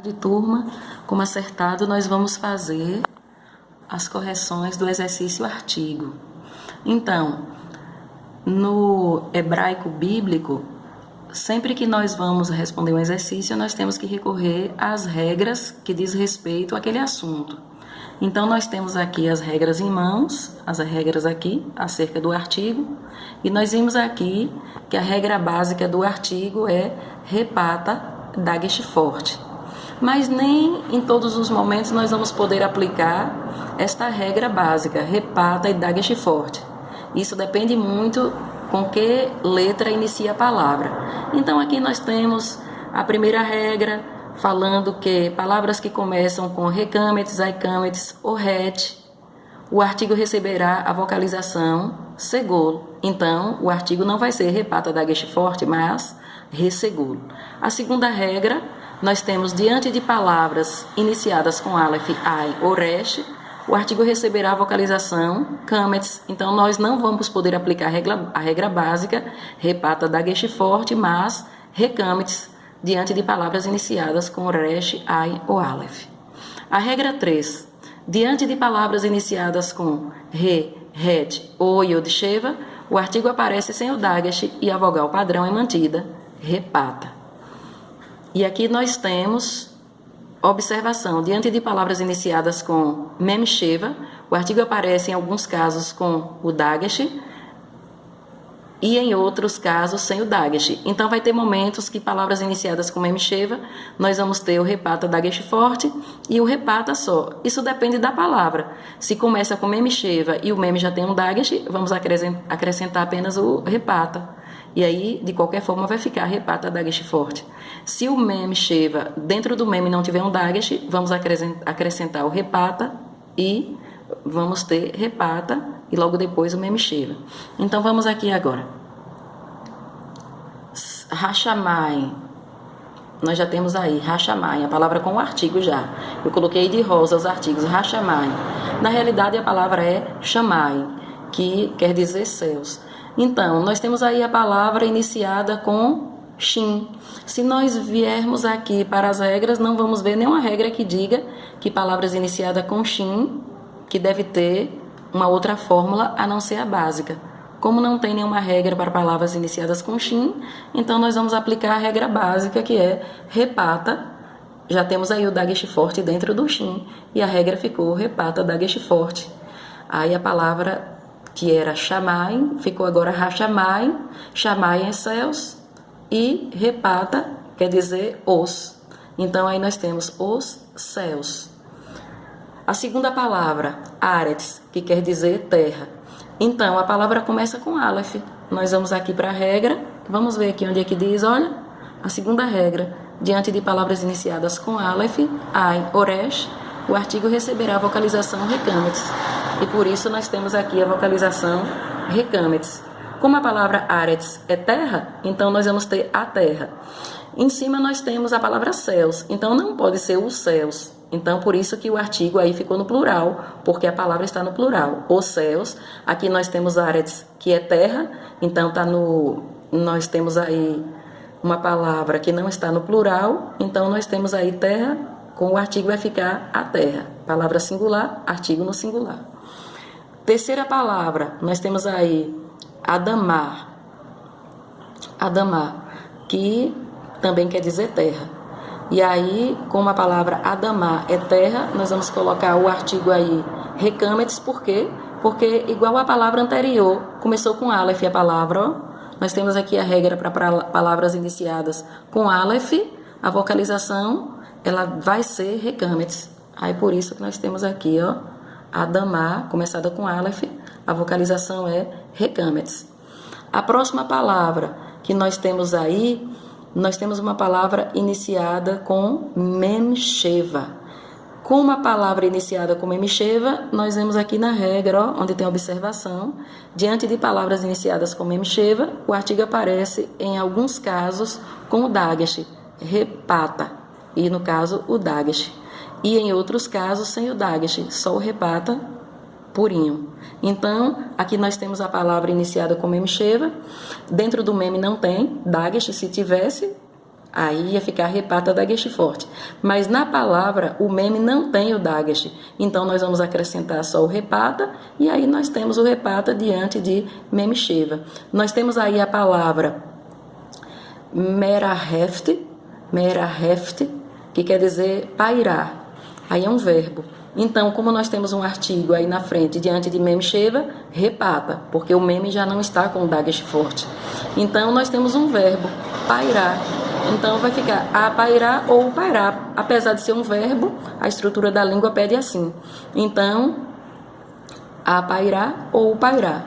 De turma, como acertado, nós vamos fazer as correções do exercício artigo. Então, no hebraico bíblico, sempre que nós vamos responder um exercício, nós temos que recorrer às regras que diz respeito àquele assunto. Então, nós temos aqui as regras em mãos, as regras aqui, acerca do artigo, e nós vimos aqui que a regra básica do artigo é repata, dagesh forte. Mas nem em todos os momentos nós vamos poder aplicar esta regra básica, repata e dagesh forte. Isso depende muito com que letra inicia a palavra. Então aqui nós temos a primeira regra, falando que palavras que começam com recametes, aicametes ou het, o artigo receberá a vocalização segolo. Então o artigo não vai ser repata, dagesh forte, mas ressegolo. A segunda regra, nós temos diante de palavras iniciadas com aleph, ai ou resh, o artigo receberá a vocalização cametes. Então nós não vamos poder aplicar a regra básica repata, dagesh forte, mas recametes diante de palavras iniciadas com resh, ai ou aleph. A regra 3, diante de palavras iniciadas com re, het ou yod sheva, o artigo aparece sem o dagesh e a vogal padrão é mantida, repata. E aqui nós temos observação. Diante de palavras iniciadas com mem sheva, o artigo aparece em alguns casos com o dagesh e em outros casos sem o dagesh. Então vai ter momentos que palavras iniciadas com mem sheva, nós vamos ter o repata dagesh forte e o repata só. Isso depende da palavra. Se começa com mem sheva e o mem já tem um dagesh, vamos acrescentar apenas o repata. E aí, de qualquer forma, vai ficar repata dagesh forte. Se o mem sheva, dentro do mem não tiver um dagesh, vamos acrescentar o repata e vamos ter repata e logo depois o mem sheva. Então, vamos aqui agora. Hashamai. Nós já temos aí, Hashamai, a palavra com o artigo já. Eu coloquei de rosa os artigos, Hashamai. Na realidade, a palavra é Shamai, que quer dizer céus. Então, nós temos aí a palavra iniciada com shin. Se nós viermos aqui para as regras, não vamos ver nenhuma regra que diga que palavras iniciadas com shin, que deve ter uma outra fórmula a não ser a básica. Como não tem nenhuma regra para palavras iniciadas com shin, então nós vamos aplicar a regra básica, que é repata. Já temos aí o dagesh forte dentro do shin, e a regra ficou repata, dagesh forte. Aí a palavra que era Shamai, ficou agora Hashamai, Shamai é céus, e repata quer dizer os. Então aí nós temos os céus. A segunda palavra, Aretz, que quer dizer terra. Então a palavra começa com aleph. Nós vamos aqui para a regra, vamos ver aqui onde é que diz, olha, a segunda regra, diante de palavras iniciadas com aleph, ai, oresh, o artigo receberá a vocalização recametes. E por isso nós temos aqui a vocalização recametes. Como a palavra aretz é terra, então nós vamos ter a terra. Em cima nós temos a palavra céus, então não pode ser os céus. Então por isso que o artigo aí ficou no plural, porque a palavra está no plural. Os céus, aqui nós temos aretz, que é terra, então nós temos aí uma palavra que não está no plural, então nós temos aí terra, com o artigo vai ficar a terra. Palavra singular, artigo no singular. Terceira palavra, nós temos aí Adamar. Adamar, que também quer dizer terra. E aí, como a palavra Adamar é terra, nós vamos colocar o artigo aí recametes, por quê? Porque igual a palavra anterior, começou com aleph a palavra, ó. Nós temos aqui a regra para palavras iniciadas com aleph, a vocalização ela vai ser recametes. Aí por isso que nós temos aqui, ó, Adamar, começada com aleph, a vocalização é recametes. A próxima palavra que nós temos aí, nós temos uma palavra iniciada com mem sheva. Com uma palavra iniciada com mem sheva, nós vemos aqui na regra, ó, onde tem observação, diante de palavras iniciadas com mem sheva, o artigo aparece em alguns casos com o dagesh, repata. E no caso o dagesh. E em outros casos sem o dagesh, só o repata purinho. Então, aqui nós temos a palavra iniciada com mem sheva. Dentro do mem não tem dagesh, se tivesse, Aí ia ficar repata dagesh forte. Mas na palavra, o meme não tem o dagesh. Então, nós vamos acrescentar só o repata. E aí, nós temos o repata diante de meme sheva. Nós temos aí a palavra meraheft, que quer dizer pairar. Aí é um verbo. Então, como nós temos um artigo aí na frente, diante de meme sheva, repata. Porque o meme já não está com o dagesh forte. Então, nós temos um verbo, pairar. Então, vai ficar a pairar ou pairar. Apesar de ser um verbo, a estrutura da língua pede assim. Então, a pairar ou pairar.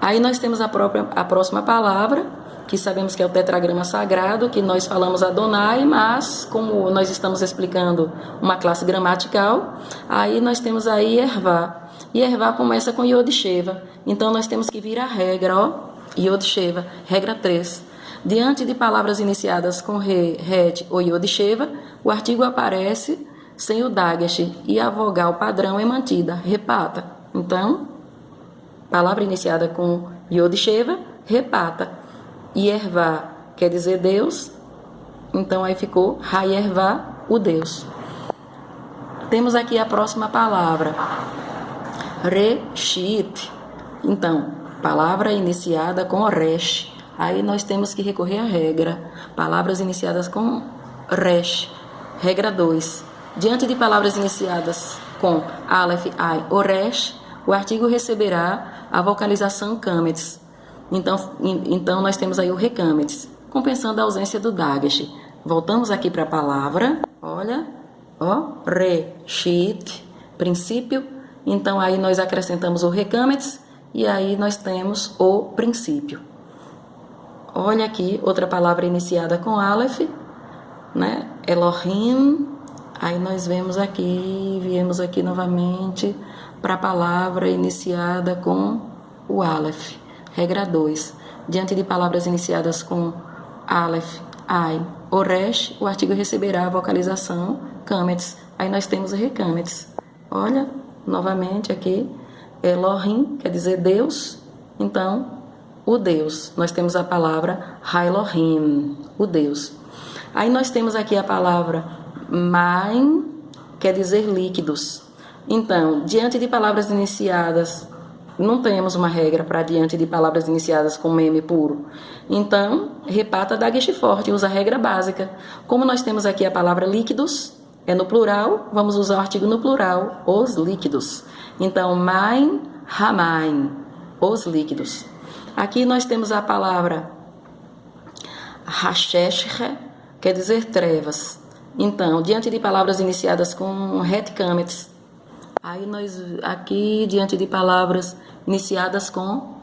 Aí nós temos a próxima palavra, que sabemos que é o tetragrama sagrado, que nós falamos Adonai, mas como nós estamos explicando uma classe gramatical, aí nós temos aí ervá. E ervá começa com Yod Sheva. Então, nós temos que vir a regra, ó, Yod Sheva, regra 3. Diante de palavras iniciadas com re, het ou Yod Sheva, o artigo aparece sem o dagesh e a vogal padrão é mantida, repata. Então, palavra iniciada com Yod Sheva, repata. Yervá quer dizer Deus, então aí ficou Hayervá, o Deus. Temos aqui a próxima palavra, Reshit. Então, palavra iniciada com Resh. Aí nós temos que recorrer à regra. Palavras iniciadas com Resh. Regra 2. Diante de palavras iniciadas com Aleph, Ai ou Resh, o artigo receberá a vocalização Kametz. Então nós temos aí o Rekametz, compensando a ausência do dagesh. Voltamos aqui para a palavra. Olha, ó, Reshit, princípio. Então aí nós acrescentamos o Rekametz e aí nós temos o princípio. Olha aqui, outra palavra iniciada com Aleph, né? Elohim. Aí nós viemos aqui novamente para a palavra iniciada com o Aleph. Regra 2. Diante de palavras iniciadas com Aleph, Ai ou Resh, o artigo receberá a vocalização Kametz. Aí nós temos o Rekametz. Olha, novamente aqui, Elohim quer dizer Deus. Então, o Deus. Nós temos a palavra Elohim, o Deus. Aí nós temos aqui a palavra Maim, quer dizer líquidos. Então, diante de palavras iniciadas, não temos uma regra para diante de palavras iniciadas com meme puro. Então, repata dagesh forte, usa a regra básica. Como nós temos aqui a palavra líquidos, é no plural, vamos usar o artigo no plural, os líquidos. Então, Maim, Hamaim, os líquidos. Aqui nós temos a palavra Hasheshe, quer dizer trevas. Então, diante de palavras iniciadas com Het Kametz, aí nós, aqui, diante de palavras iniciadas com,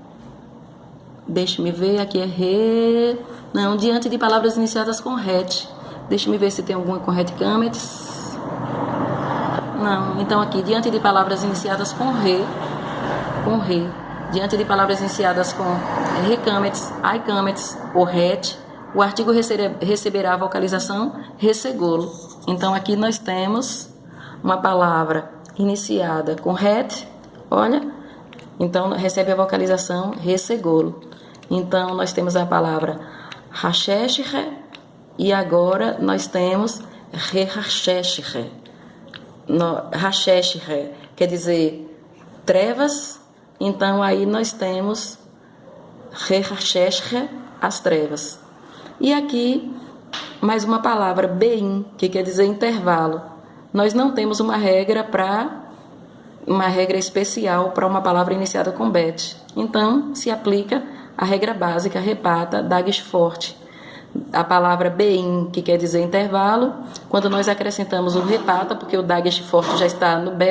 deixe-me ver, aqui é Re, não, diante de palavras iniciadas com Het, deixe-me ver se tem alguma com Het Kametz, não, então aqui, diante de palavras iniciadas com Re, diante de palavras iniciadas com Rekametz, Ai Kametz ou Het, o artigo receberá a vocalização Resegolo. Então aqui nós temos uma palavra iniciada com Het, olha, então recebe a vocalização Resegolo. Então nós temos a palavra Hasheshe e agora nós temos Rehasheshe. Hasheshe quer dizer trevas, então aí nós temos Rehasheshe, as trevas. E aqui mais uma palavra, Beim, que quer dizer intervalo. Nós não temos uma regra especial para uma palavra iniciada com Bet. Então, se aplica a regra básica, repata, dagesh forte. A palavra Beim, que quer dizer intervalo, quando nós acrescentamos o repata, porque o dagesh forte já está no Bet,